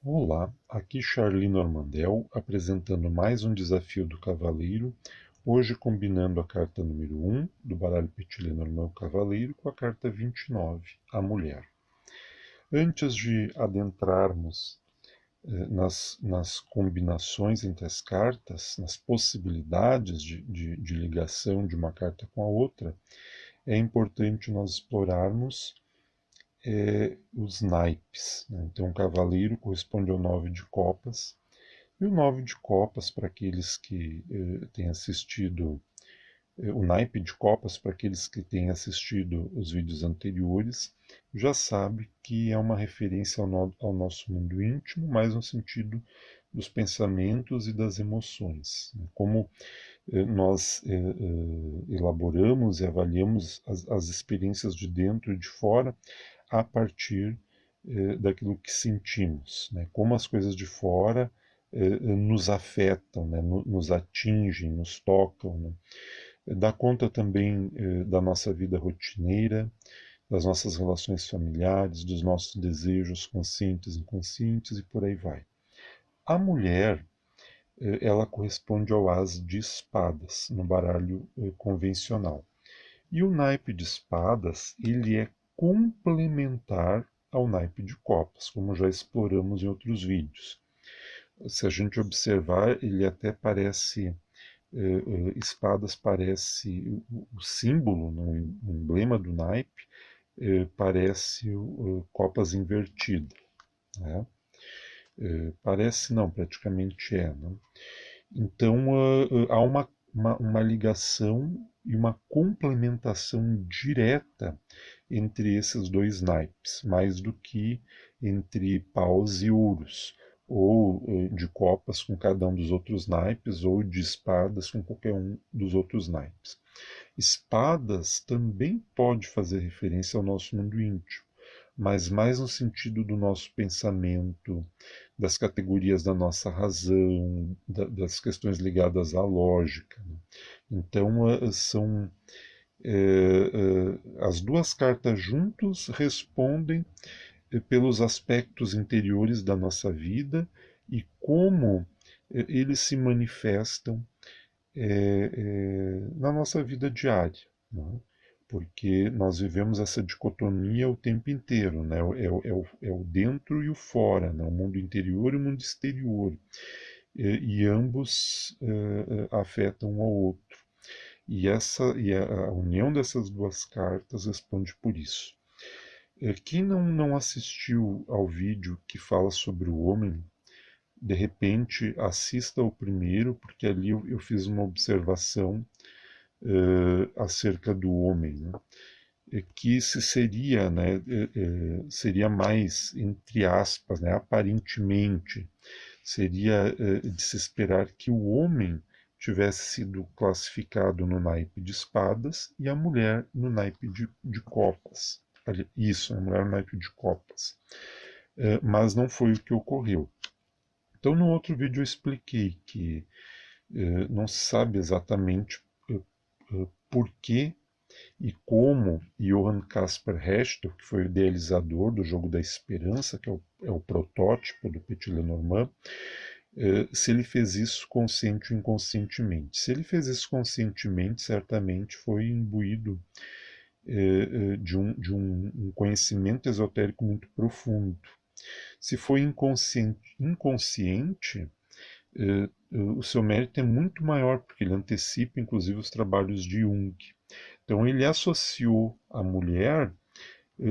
Olá, aqui Charlie Normandel, apresentando mais um desafio do Cavaleiro, hoje combinando a carta número 1 do baralho Petit Lenormand Cavaleiro com a carta 29, a Mulher. Antes de adentrarmos nas combinações entre as cartas, nas possibilidades de ligação de uma carta com a outra, é importante nós explorarmos os naipes, né? Então, o cavaleiro corresponde ao 9 de copas, e o 9 de copas, para aqueles que têm assistido, o naipe de copas, para aqueles que têm assistido os vídeos anteriores, já sabe que é uma referência ao nosso mundo íntimo, mais no sentido dos pensamentos e das emoções, né? Como nós elaboramos e avaliamos as experiências de dentro e de fora a partir daquilo que sentimos, né? Como as coisas de fora nos afetam, né? Nos atingem, nos tocam, né? Dá conta também da nossa vida rotineira, das nossas relações familiares, dos nossos desejos conscientes e inconscientes e por aí vai. A mulher, ela corresponde ao as de espadas no baralho convencional. E o naipe de espadas, ele é complementar ao naipe de copas, como já exploramos em outros vídeos. Se a gente observar, ele até parece, espadas parece, o símbolo, né, o emblema do naipe, parece copas invertidas, né? Parece não, praticamente é, né? Então há uma ligação e uma complementação direta entre esses dois naipes, mais do que entre paus e ouros, ou de copas com cada um dos outros naipes, ou de espadas com qualquer um dos outros naipes. Espadas também pode fazer referência ao nosso mundo íntimo, mas mais no sentido do nosso pensamento, das categorias da nossa razão, das questões ligadas à lógica, né? Então, são as duas cartas juntos respondem pelos aspectos interiores da nossa vida e como eles se manifestam na nossa vida diária, né? Porque nós vivemos essa dicotomia o tempo inteiro, né? É o dentro e o fora, né? O mundo interior e o mundo exterior, e ambos afetam um ao outro. E a união dessas duas cartas responde por isso. Quem não assistiu ao vídeo que fala sobre o homem, de repente assista ao primeiro, porque ali eu fiz uma observação acerca do homem, né? Que se seria, né, seria mais, entre aspas, né, aparentemente, seria de se esperar que o homem tivesse sido classificado no naipe de espadas e a mulher no naipe de copas. Isso, a mulher no naipe de copas. Mas não foi o que ocorreu. Então, no outro vídeo eu expliquei que não se sabe exatamente por que e como Johann Caspar Hechtel, que foi o idealizador do Jogo da Esperança, que é o protótipo do Petit Lenormand, se ele fez isso consciente ou inconscientemente. Se ele fez isso conscientemente, certamente foi imbuído de um conhecimento esotérico muito profundo. Se foi inconsciente, o seu mérito é muito maior, porque ele antecipa, inclusive, os trabalhos de Jung. Então, ele associou a mulher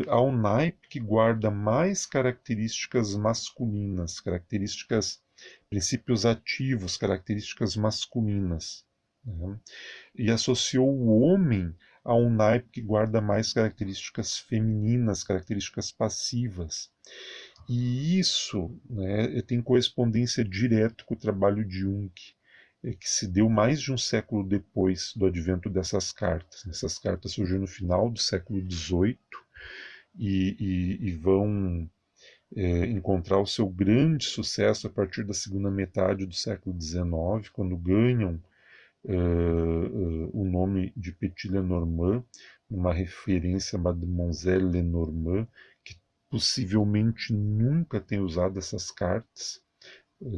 ao naipe que guarda mais características masculinas, princípios ativos, características masculinas, né? E associou o homem a um naipe que guarda mais características femininas, características passivas. E isso, né, tem correspondência direta com o trabalho de Jung, que se deu mais de um século depois do advento dessas cartas. Essas cartas surgiram no final do século XVIII e vão encontrar o seu grande sucesso a partir da segunda metade do século XIX, quando ganham o nome de Petit Lenormand, uma referência a Mademoiselle Lenormand, que possivelmente nunca tenha usado essas cartas.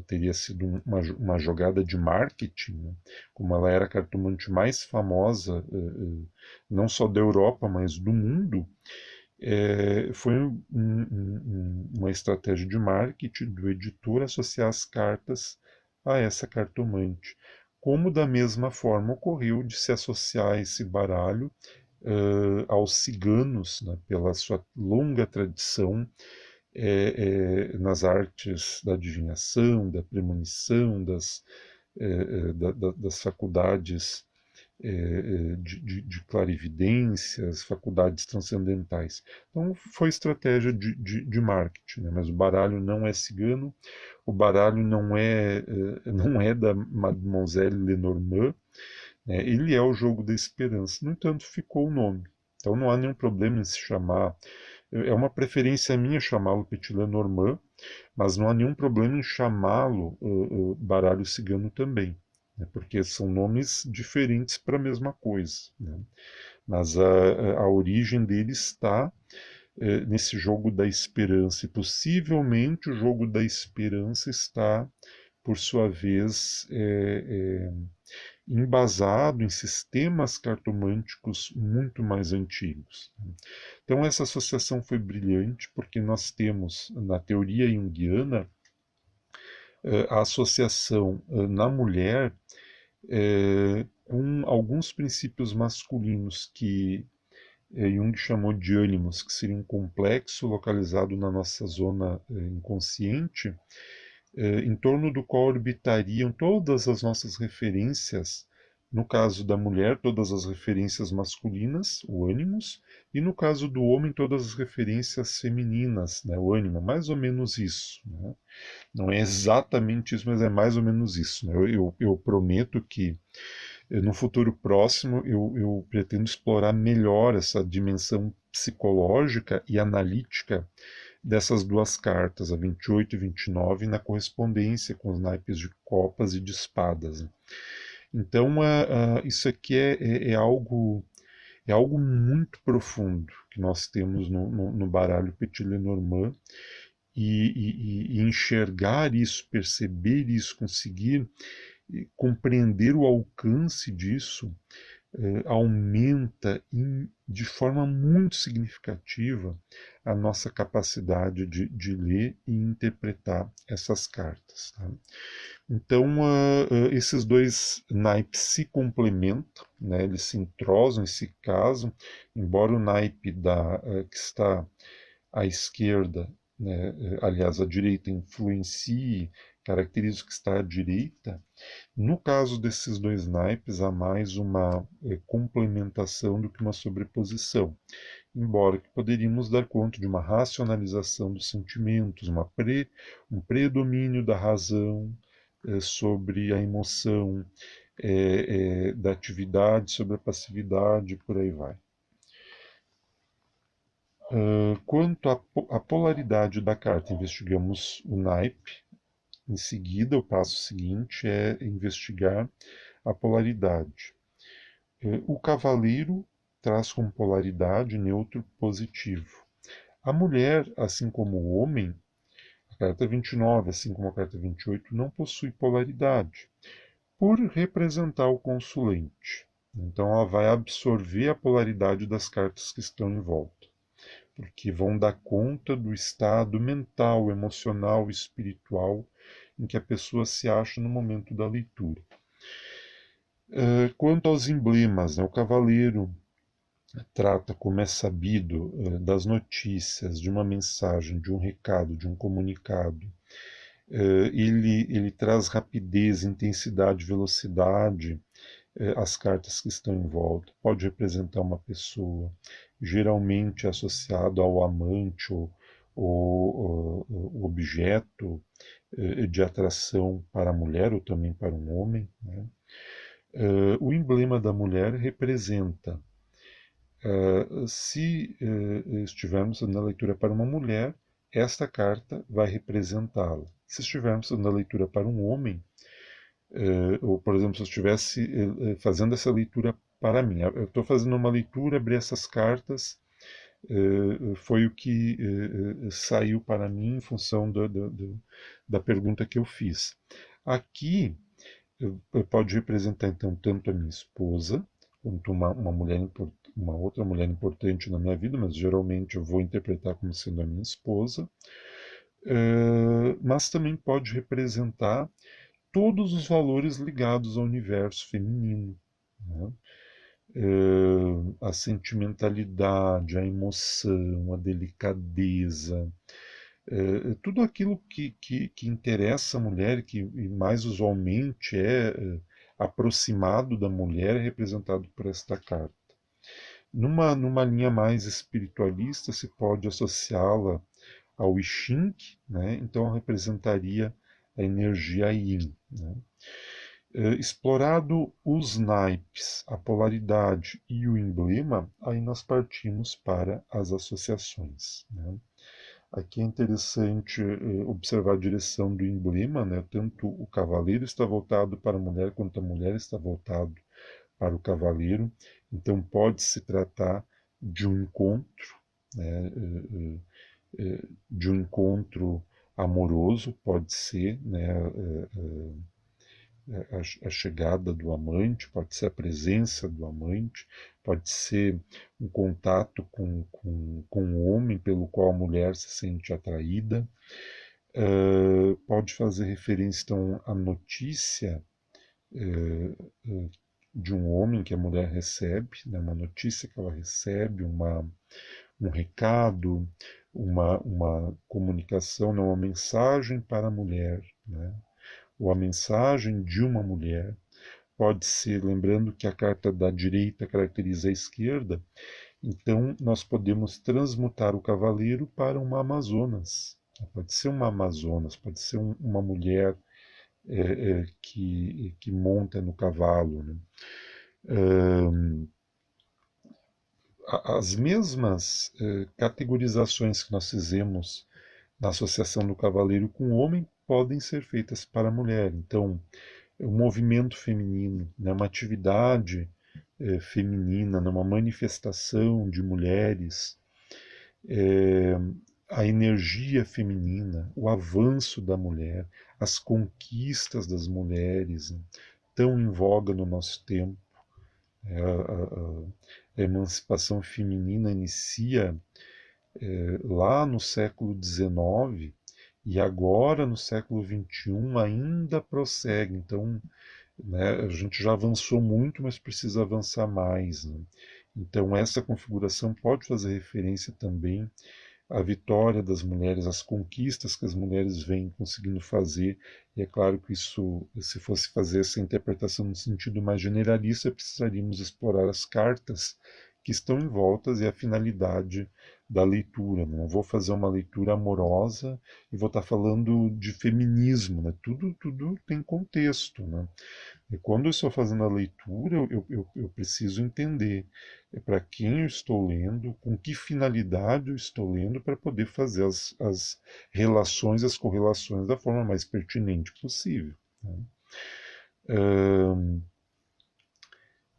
Teria sido uma jogada de marketing, né? Como ela era a cartomante mais famosa, não só da Europa, mas do mundo, foi uma estratégia de marketing do editor associar as cartas a essa cartomante. Como da mesma forma ocorreu de se associar esse baralho aos ciganos, né, pela sua longa tradição nas artes da adivinhação, da premonição, das faculdades de clarividências, faculdades transcendentais. Então foi estratégia de marketing, né? Mas o baralho não é cigano, o baralho não é da Mademoiselle Lenormand, né? Ele é o jogo da esperança. No entanto, ficou o nome. Então não há nenhum problema em se chamar. É uma preferência minha chamá-lo Petit Lenormand, mas não há nenhum problema em chamá-lo baralho cigano também, né? Porque são nomes diferentes para a mesma coisa, né? Mas a origem dele está nesse jogo da esperança, e possivelmente o jogo da esperança está, por sua vez, embasado em sistemas cartomânticos muito mais antigos. Então, essa associação foi brilhante, porque nós temos, na teoria junguiana, a associação na mulher com alguns princípios masculinos que Jung chamou de ânimos, que seria um complexo localizado na nossa zona inconsciente, em torno do qual orbitariam todas as nossas referências, no caso da mulher, todas as referências masculinas, o ânimos, e no caso do homem, todas as referências femininas, né, o ânimo, mais ou menos isso. Né? Não é exatamente isso, mas é mais ou menos isso. Né? Eu prometo que no futuro próximo eu pretendo explorar melhor essa dimensão psicológica e analítica dessas duas cartas, a 28 e 29, na correspondência com os naipes de copas e de espadas. Né? Então, isso aqui é algo muito profundo que nós temos no baralho Petit Lenormand, e enxergar isso, perceber isso, conseguir compreender o alcance disso, aumenta de forma muito significativa a nossa capacidade de ler e interpretar essas cartas. Tá? Então, esses dois naipes se complementam, né? Eles se entrosam e se casam, embora o naipe que está à esquerda, né, aliás, a direita influencie, caracteriza o que está à direita. No caso desses dois naipes, há mais uma complementação do que uma sobreposição, embora que poderíamos dar conta de uma racionalização dos sentimentos, um predomínio da razão sobre a emoção, da atividade sobre a passividade, por aí vai. Quanto à polaridade da carta, investigamos o naipe. Em seguida, o passo seguinte é investigar a polaridade. O cavaleiro traz como polaridade neutro positivo. A mulher, assim como o homem, a carta 29, assim como a carta 28, não possui polaridade, por representar o consulente. Então, ela vai absorver a polaridade das cartas que estão em volta, porque vão dar conta do estado mental, emocional, espiritual em que a pessoa se acha no momento da leitura. Quanto aos emblemas, né, o cavaleiro trata, como é sabido, das notícias, de uma mensagem, de um recado, de um comunicado. Ele traz rapidez, intensidade, velocidade às cartas que estão em volta. Pode representar uma pessoa, geralmente associado ao amante ou objeto de atração para a mulher ou também para um homem. Né? O emblema da mulher representa, se estivermos na leitura para uma mulher, esta carta vai representá-la. Se estivermos na leitura para um homem, ou por exemplo, se eu estivesse fazendo essa leitura para mim, eu estou fazendo uma leitura, abri essas cartas Foi o que saiu para mim em função da pergunta que eu fiz. Aqui pode representar então tanto a minha esposa quanto uma outra mulher importante na minha vida, mas geralmente eu vou interpretar como sendo a minha esposa, mas também pode representar todos os valores ligados ao universo feminino, né? A sentimentalidade, a emoção, a delicadeza, tudo aquilo que interessa a mulher, que mais usualmente aproximado da mulher, é representado por esta carta. Numa linha mais espiritualista, se pode associá-la ao I Ching, né? Então representaria a energia Yin, né? Explorado os naipes, a polaridade e o emblema, aí nós partimos para as associações, né? Aqui é interessante observar a direção do emblema, né? Tanto o cavaleiro está voltado para a mulher, quanto a mulher está voltado para o cavaleiro. Então pode se tratar de um encontro, né? De um encontro amoroso, pode ser, né? A chegada do amante, pode ser a presença do amante, pode ser um contato com o homem pelo qual a mulher se sente atraída, pode fazer referência então à notícia de um homem que a mulher recebe, né, uma notícia que ela recebe, um recado, uma comunicação, né, uma mensagem para a mulher, né, ou a mensagem de uma mulher. Pode ser, lembrando que a carta da direita caracteriza a esquerda, então nós podemos transmutar o cavaleiro para uma Amazonas. Pode ser uma Amazonas, pode ser uma mulher que monta no cavalo, né? As mesmas categorizações que nós fizemos na associação do cavaleiro com o homem podem ser feitas para a mulher. Então, o movimento feminino, né, uma atividade feminina, né, uma manifestação de mulheres, é, a energia feminina, o avanço da mulher, as conquistas das mulheres, né, tão em voga no nosso tempo. A emancipação feminina inicia lá no século XIX e agora no século XXI ainda prossegue. Então, né, a gente já avançou muito, mas precisa avançar mais, né? Então, essa configuração pode fazer referência também à vitória das mulheres, às conquistas que as mulheres vêm conseguindo fazer. E é claro que isso, se fosse fazer essa interpretação no sentido mais generalista, precisaríamos explorar as cartas que estão em voltas e a finalidade da leitura. Não vou fazer uma leitura amorosa e vou estar falando de feminismo, né? Tudo tem contexto, né? E quando eu estou fazendo a leitura, eu preciso entender para quem eu estou lendo, com que finalidade eu estou lendo, para poder fazer as relações, as correlações da forma mais pertinente possível, né?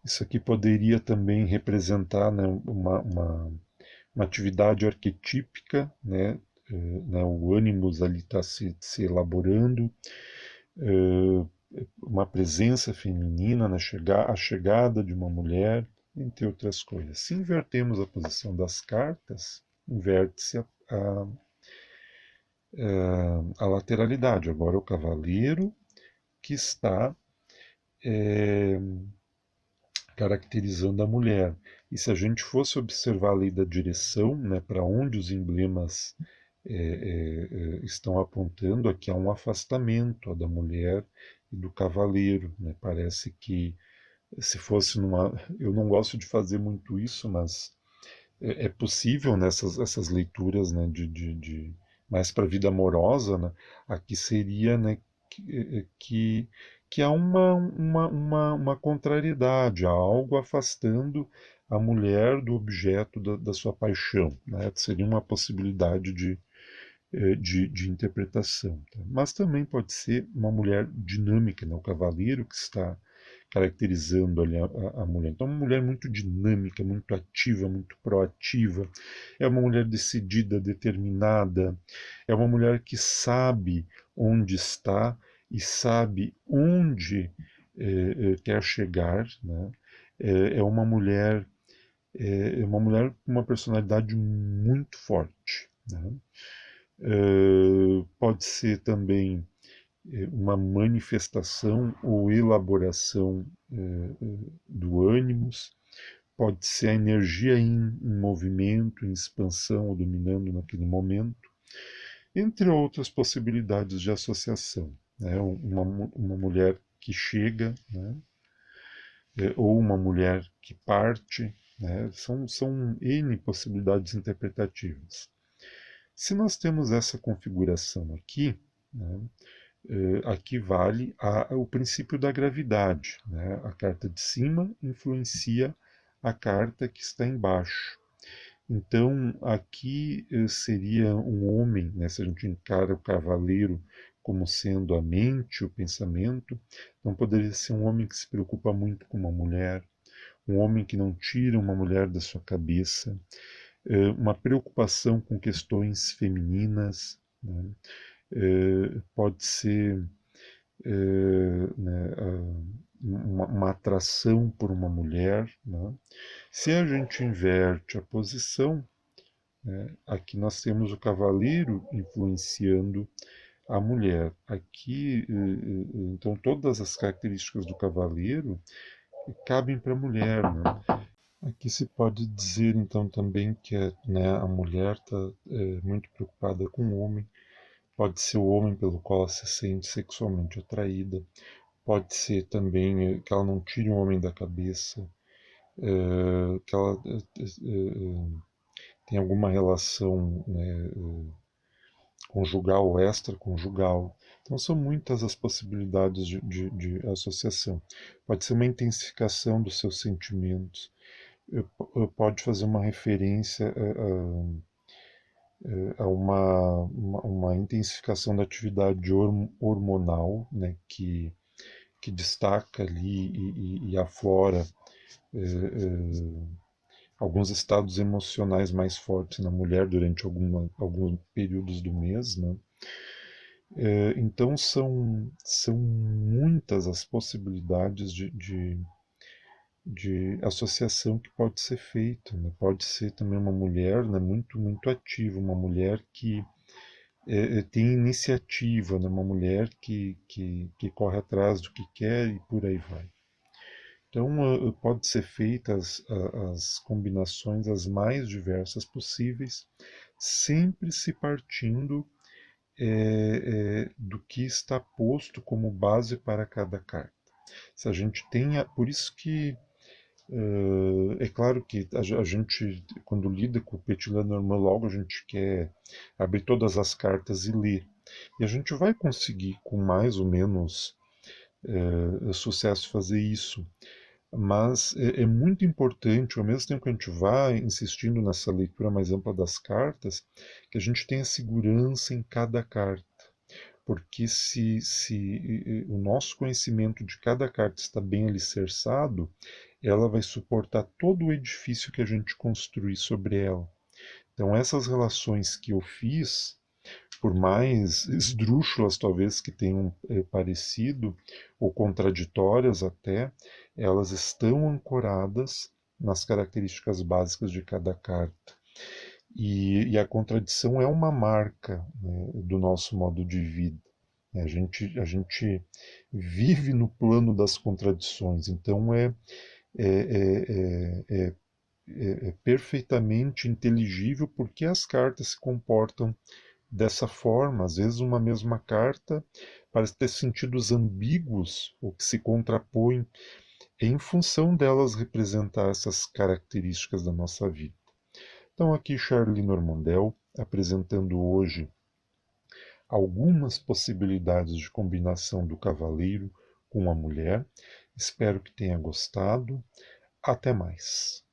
Isso aqui poderia também representar, né, uma atividade arquetípica, né? Né, o ânimos ali está se elaborando, uma presença feminina a chegada de uma mulher, entre outras coisas. Se invertemos a posição das cartas, inverte-se a lateralidade. Agora é o cavaleiro que está é, caracterizando a mulher. E se a gente fosse observar a lei da direção, né, para onde os emblemas estão apontando, aqui há um afastamento da mulher e do cavaleiro, né? Parece que se fosse numa. Eu não gosto de fazer muito isso, mas é possível nessas essas leituras, né, mais para a vida amorosa, né, aqui seria, né, que há uma contrariedade, há algo afastando a mulher do objeto da sua paixão, né? Seria uma possibilidade de interpretação. Tá? Mas também pode ser uma mulher dinâmica, né? O cavaleiro caracterizando ali a mulher. Então, é uma mulher muito dinâmica, muito ativa, muito proativa, é uma mulher decidida, determinada, é uma mulher que sabe onde está e sabe onde quer chegar, né? É uma mulher com uma personalidade muito forte, né? Pode ser também uma manifestação ou elaboração do ânimos, pode ser a energia em movimento, em expansão ou dominando naquele momento, entre outras possibilidades de associação. Né? Uma mulher que chega, né? Ou uma mulher que parte, né? São N possibilidades interpretativas. Se nós temos essa configuração aqui, né? Aqui vale o princípio da gravidade. Né? A carta de cima influencia a carta que está embaixo. Então, aqui seria um homem, né? Se a gente encara o cavaleiro como sendo a mente, o pensamento, então poderia ser um homem que se preocupa muito com uma mulher, um homem que não tira uma mulher da sua cabeça, uma preocupação com questões femininas, né? Pode ser né, uma atração por uma mulher. Né? Se a gente inverte a posição, né, aqui nós temos o cavaleiro influenciando a mulher. Aqui, então, todas as características do cavaleiro cabem para a mulher. Né? Aqui se pode dizer, então, também que né, a mulher está muito preocupada com o homem. Pode ser o homem pelo qual ela se sente sexualmente atraída. Pode ser também que ela não tire o homem da cabeça, que ela tem alguma relação, né, conjugal ou extraconjugal. Então, são muitas as possibilidades de associação. Pode ser uma intensificação dos seus sentimentos, pode fazer uma referência a uma intensificação da atividade hormonal, né, que destaca ali e aflora alguns estados emocionais mais fortes na mulher durante alguns períodos do mês, né? Então são muitas as possibilidades de associação que pode ser feita. Né? Pode ser também uma mulher, né, muito ativa, uma mulher que tem iniciativa, né? Uma mulher que corre atrás do que quer e por aí vai. Então, pode ser feitas as combinações as mais diversas possíveis, sempre se partindo do que está posto como base para cada carta. Se a gente tenha, por isso que é claro que a gente, quando lida com o Petit Lenormand, logo a gente quer abrir todas as cartas e ler. E a gente vai conseguir, com mais ou menos sucesso, fazer isso. Mas é muito importante, ao mesmo tempo que a gente vai insistindo nessa leitura mais ampla das cartas, que a gente tenha segurança em cada carta. Porque se o nosso conhecimento de cada carta está bem alicerçado, ela vai suportar todo o edifício que a gente construir sobre ela. Então, essas relações que eu fiz, por mais esdrúxulas talvez que tenham parecido, ou contraditórias até, elas estão ancoradas nas características básicas de cada carta. E a contradição é uma marca, né, do nosso modo de vida. A gente vive no plano das contradições, então é, é, é perfeitamente inteligível porque as cartas se comportam dessa forma. Às vezes, uma mesma carta parece ter sentidos ambíguos ou que se contrapõem em função delas representar essas características da nossa vida. Então, aqui Charlie Normandel apresentando hoje algumas possibilidades de combinação do cavaleiro com a mulher. Espero que tenha gostado. Até mais.